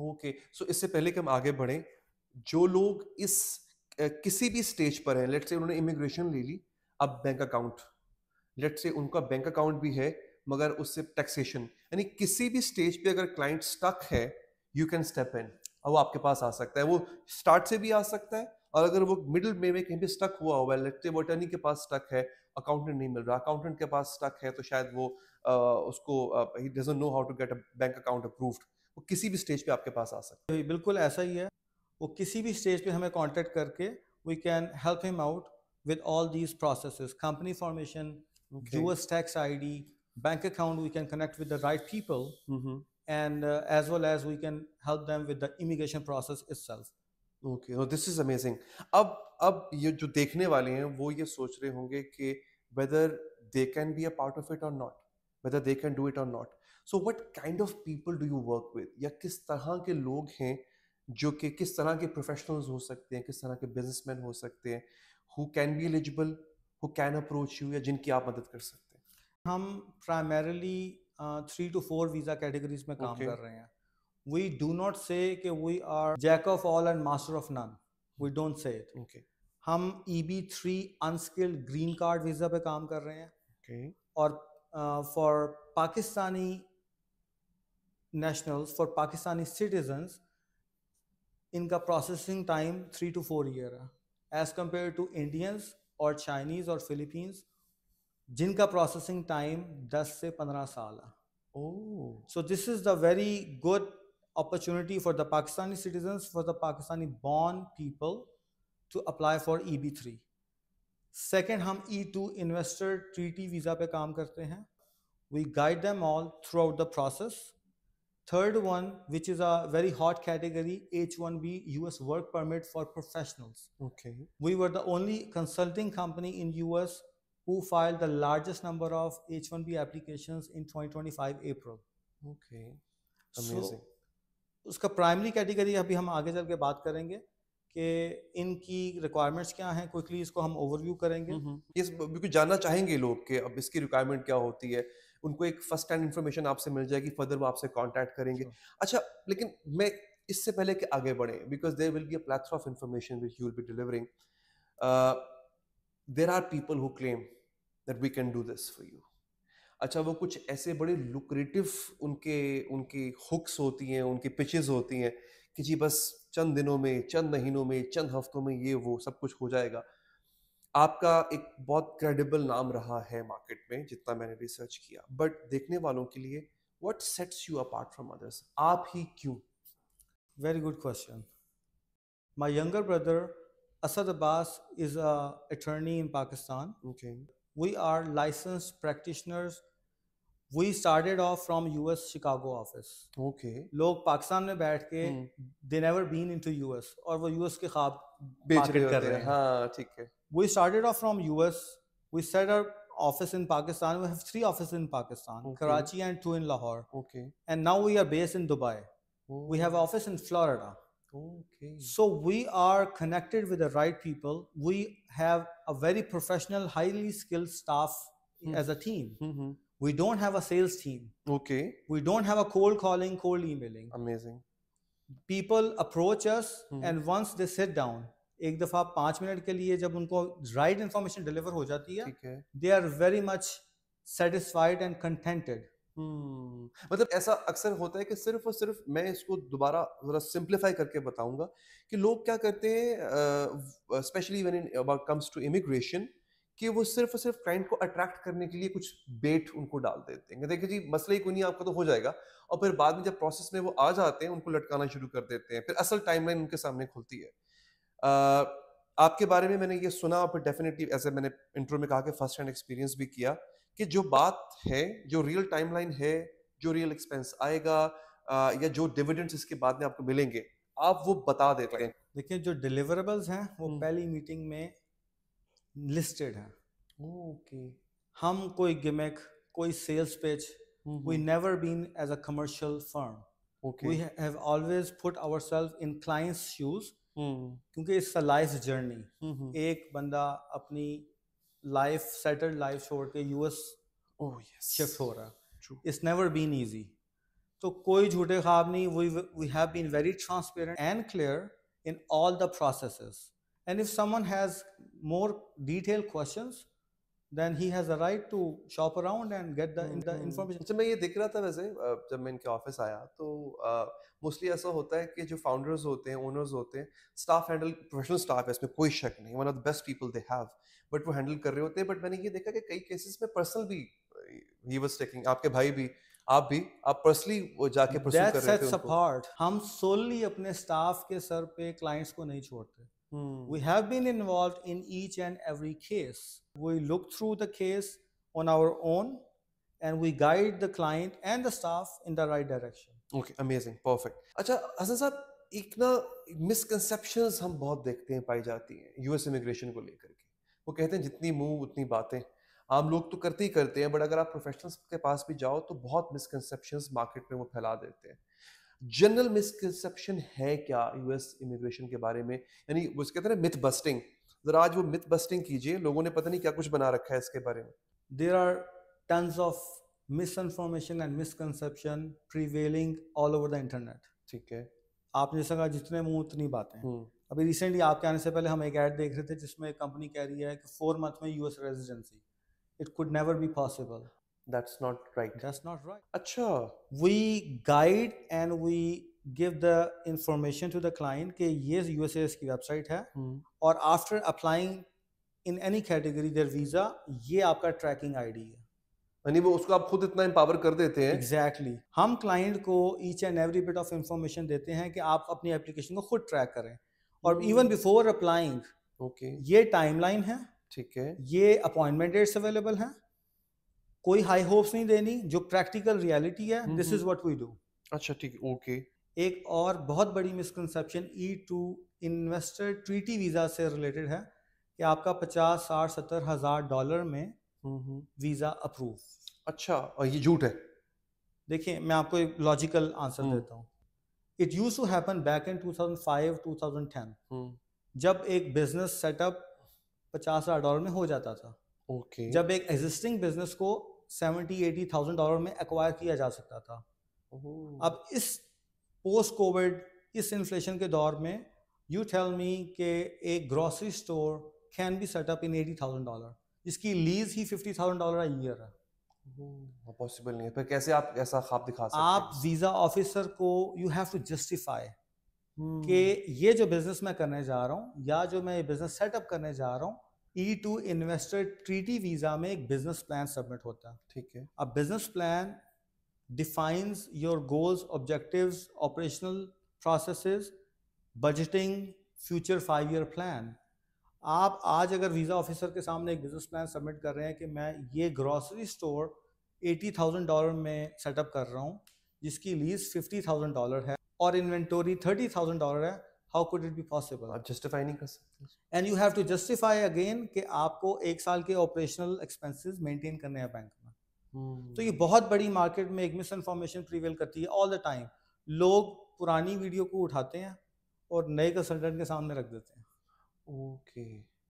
Okay so اس سے پہلے کہ ہم آگے بڑھیں, جو لوگ اس کسی بھی اسٹیج پر ہیں, لیٹ سے انہوں نے امیگریشن لے لی, اب بینک اکاؤنٹ, لیٹ سے ان کا بینک اکاؤنٹ بھی ہے مگر اس سے ٹیکسیشن, یعنی کسی بھی اسٹیج پہ اگر کلائنٹ اسٹک ہے یو کین اسٹیپ ان, اور وہ آپ کے پاس آ سکتا ہے. وہ اسٹارٹ سے بھی آ سکتا ہے, اور اگر وہ مڈل میں کہیں پہ اسٹک ہوا ہوا ہے, لیٹ سے وہ اٹرنی کے پاس اسٹک ہے, اکاؤنٹنٹ نہیں مل رہا, اکاؤنٹنٹ کے پاس اسٹک ہے تو شاید وہ اس کو ہی doesn't know how to get a bank account approved, وہ کسی بھی اسٹیج پہ آپ کے پاس آ سکتا ہے. بالکل ایسا ہی ہے, وہ کسی بھی اسٹیج پہ ہمیں کانٹیکٹ کر کے وی کین ہیلپ ہم out with all these processes, company formation, U S tax I D, bank account, we can connect with the right people, and as well as we can help them with the immigration process itself. Okay, this is amazing. اب یہ جو دیکھنے والے ہیں وہ یہ سوچ رہے ہوں گے کہ whether they can be a part of it or not, whether they can do it or not. So what kind of people do you work with, یا کس طرح کے لوگ ہیں جو کہ کس طرح کے پروفیشنلز ہو سکتے ہیں, کس طرح کے بزنس مین ہو سکتے ہیں who can be eligible, who can approach you, یا جن کی آپ مدد کر سکتے ہیں؟ ہم primarily 3 to 4 visa categories میں کام کر رہے ہیں. We do not say کہ we are jack of all and master of none. We don't say it. Okay. ہم EB3 unskilled green card visa پہ کام کر رہے ہیں. Okay. اور for Pakistani nationals, for Pakistani citizens, ان کا پروسیسنگ ٹائم 3 to 4 year ہے, ایز کمپیئر ٹو انڈینس اور چائنیز اور فلپینس جن کا پروسیسنگ ٹائم 10 سے 15 سال ہے. So this is the very good opportunity for the Pakistani citizens, for the Pakistani born people to apply for EB3. Second, ہم E2 investor treaty visa پہ کام کرتے ہیں. We guide them all throughout the process. Third one, which is a very hot category, H1B US work permit for professionals. Okay. We were the only consulting company in US who filed the largest number of H1B applications in 2025 April. Okay. Amazing. So, اس کا primary category ابھی ہم آگے چل کے بات کریں گے کہ ان کی ریکوائرمنٹس کیا ہیں. کوئکلی اس کو ہم اوور ویو کریں گے. یہ بالکل جاننا چاہیں گے لوگ کہ اب اس کی ریکوائرمنٹ کیا ہوتی ہے, ان کو ایک فرسٹ ہینڈ انفارمیشن آپ سے مل جائے گی, فردر وہ آپ سے کانٹیکٹ کریں گے. اچھا, لیکن میں اس سے پہلے کہ آگے بڑھیں, because there will be a plethora of information which you will be delivering, there are people who claim that we can do this for you. اچھا, وہ کچھ ایسے بڑے لوکریٹو ان کی ہکس ہوتی ہیں, ان کی پچز ہوتی ہیں کہ جی بس چند دنوں میں, چند مہینوں میں, چند ہفتوں میں یہ وہ سب کچھ ہو جائے گا. آپ کا ایک بہت کریڈیبل نام رہا ہے مارکیٹ میں جتنا میں نے ریسرچ کیا, بٹ دیکھنے والوں کے لیے what seats you apart from others, آپ ہی کیوں؟ Very good question. My younger brother Asad Abbas is an attorney in Pakistan. Okay. We are licensed practitioners. We started off from US Chicago office. Okay. لوگ پاکستان میں بیٹھ کے they never been into US اور وہ US کے خواب market کر رہے ہیں. ہاں ٹھیک ہے. We started off from US. We set our office in Pakistan. We have 3 offices in Pakistan, Karachi and 2 in Lahore. Okay. And now we are based in Dubai. We have office in Florida. Okay. So we are connected with the right people. We have a very professional, highly skilled staff as a team. We don't have a sales team. Okay. We don't have a cold calling, cold emailing. Amazing. People approach us and once they sit down, ایک دفعہ 5 minute کے لیے جب ان کو right information deliver ہو جاتی ہے, they are very much satisfied and contented. مطلب ایسا اکثر ہوتا ہے کہ صرف اور صرف, میں اس کو دوبارہ ذرا سمپلیفائی کر کے بتاؤں گا کہ لوگ کیا کرتے ہیں especially when about comes to immigration, کہ وہ صرف اور صرف کلائنٹ کو اٹریکٹ کرنے کے لیے کچھ بیٹ ان کو ڈال دیتے ہیں کہ دیکھیں جی مسئلہ ہی کوئی نہیں, آپ کا تو ہو جائے گا, اور پھر بعد میں جب پروسیس میں وہ آ جاتے ہیں ان کو لٹکانا شروع کر دیتے ہیں, پھر اصل ٹائم لائن ان کے سامنے کھلتی ہے. آپ کے بارے میں نے یہ سنا, پھر ڈیفینیٹلی ایسے میں نے انٹرو میں کہا کہ فرسٹ ہینڈ ایکسپیرینس بھی کیا کہ جو بات ہے, جو ریئل ٹائم لائن ہے, جو ریئل ایکسپینس آئے گا یا جو ڈیویڈنڈس اس کے بعد میں آپ کو ملیں گے, آپ وہ بتا دیتے ہیں. دیکھیں جو ڈیلیوریبلز ہیں وہ پہلی میٹنگ میں لسٹڈ ہیں. اوکے. ہم کوئی گمک, کوئی sales pitch, we never been as a commercial firm. We have always put ourselves in clients' shoes. کیونکہ it's a life journey. ایک بندہ اپنی لائف, سیٹلڈ لائف چھوڑ کے US شفٹ ہو رہا ہے. It's never been easy. تو کوئی جھوٹے خواب نہیں. We have been very transparent and clear in all the processes. And if someone has more detailed questions, then he has a right to shop around and get the information. اچھا میں یہ دیکھ رہا تھا ویسے جب میں ان کے آفس آیا تو موسٹلی ایسا ہوتا ہے کہ جو فاؤنڈرز ہوتے ہیں اونرز ہوتے ہیں اسٹاف ہینڈل پروفیشنل اسٹاف ہے اس میں کوئی شک نہیں one of the best people they have but وہ ہینڈل کر رہے ہوتے ہیں بٹ میں نے یہ دیکھا کہ کئی کیسز میں پرسنل بھی ہی واز ٹیکنگ آپ کے بھائی بھی آپ پرسنلی وہ جا کے پرسو That کر رہے تھے sets ان کو. apart. ہم solely اپنے اسٹاف کے سر پہ کلائنٹس کو نہیں چھوڑتے. We have been involved in each and every case. We look through the case on our own and we guide the client and the staff in the right direction. Okay amazing perfect. اچھا حسن صاحب ایک نا misconceptions ہم بہت دیکھتے ہیں پائی جاتی ہیں یو ایس امیگریشن کو لے کر کے. وہ کہتے ہیں جتنی منہ اتنی باتیں. عام لوگ تو کرتے ہی کرتے ہیں بٹ اگر آپ پروفیشنلس کے پاس بھی جاؤ تو بہت مسکنسیپشنز مارکیٹ میں وہ پھیلا دیتے ہیں. جنرل مسکنسیپشن ہے کیا یو ایس امیگریشن کے بارے میں, یعنی وہ کہتے ہیں نا متھ بسٹنگ, ذرا آج وہ متھ بسٹنگ کیجیے, لوگوں نے پتہ نہیں کیا کچھ بنا رکھا ہے اس کے بارے میں. There are tons of misinformation and misconception prevailing all over the internet. ٹھیک ہے. آپ نے کہا جتنے منہ اتنی باتیں. ابھی ریسنٹلی آپ کے آنے سے پہلے ہم ایک ایڈ دیکھ رہے تھے جس میں ایک کمپنی کہہ رہی ہے کہ 4 months میں U S residency. It could never be possible. That's not right. That's not right. اچھا. We guide and we give the information to the client کہ یہ USAS کی ویب سائٹ ہے اور after applying in any category their visa یہ آپ کا tracking I D ہے. یعنی وہ اس کو آپ خود اتنا امپاور کر دیتے ہیں. Exactly. ہم کلائنٹ کو each and every bit of information دیتے ہیں کہ آپ اپنی اپلیکیشن کو خود ٹریک کریں اور ایون بیفور اپلائنگ یہ ٹائم لائن ہے, ٹھیک ہے, یہ اپوائنٹمنٹ ڈیٹس اویلیبل ہیں, کوئی ہائی ہوپس نہیں دینی, جو پریکٹیکل ریالٹی ہے دس از واٹ وی ڈو. اچھا ٹھیک, اوکے. ایک اور بہت بڑی misconception E2 investor treaty visa سے ریلیٹڈ ہے کہ آپ کا 50, 60, 70 ہزار ڈالر میں ویزا اپروو. اچھا, اور یہ جھوٹ ہے. دیکھیں میں آپ کو ایک لاجیکل آنسر دیتا ہوں. It used to happen back in 2005 2010 جب ایک بزنس سیٹ اپ 50,000 ڈالر میں ہو جاتا تھا. جب ایک ایگزسٹنگ بزنس کو 70-80,000 ڈالر میں ایکوائر کیا جا سکتا تھا. اب اس پوسٹ کووڈ اس انفلیشن کے دور میں یو ٹیل می کہ ایک grocery store can be set up in 80,000 dollar جس کی لیز ہی 50,000 ڈالر اے ایئر ہے. پاسبل نہیں ہے. پھر کیسے آپ ایسا خواب دکھا سکتے ہیں؟ آپ ویزا آفیسر کو یو ہیو ٹو جسٹیفائی کہ یہ جو بزنس میں کرنے جا رہا ہوں یا جو میں یہ بزنس سیٹ اپ کرنے جا رہا ہوں E2 انویسٹر ٹریٹی ویزا میں ایک بزنس پلان سبمٹ ہوتا ہے. ٹھیک ہے. اب business plan defines your goals, objectives, operational processes, budgeting, future 5 year plan. آپ آج اگر ویزا آفیسر کے سامنے ایک بزنس پلان سبمٹ کر رہے ہیں کہ میں یہ گروسری اسٹور 80,000 ڈالر میں سیٹ اپ کر رہا ہوں جس کی لیز 50,000 ڈالر ہے اور انوینٹوری 30,000 ڈالر ہے, how could it be possible? آپ جسٹیفائی نہیں کر سکتے. And you have to justify again کہ آپ کو 1 سال کے آپریشنل ایکسپینسز مینٹین کرنے ہیں بینک میں. تو یہ بہت بڑی مارکیٹ میں ایک مس انفارمیشن پریویل کرتی ہے آل دا ٹائم. لوگ پرانی ویڈیو کو اٹھاتے ہیں اور نئے کنسلٹنٹ کے سامنے رکھ دیتے ہیں. اوکے.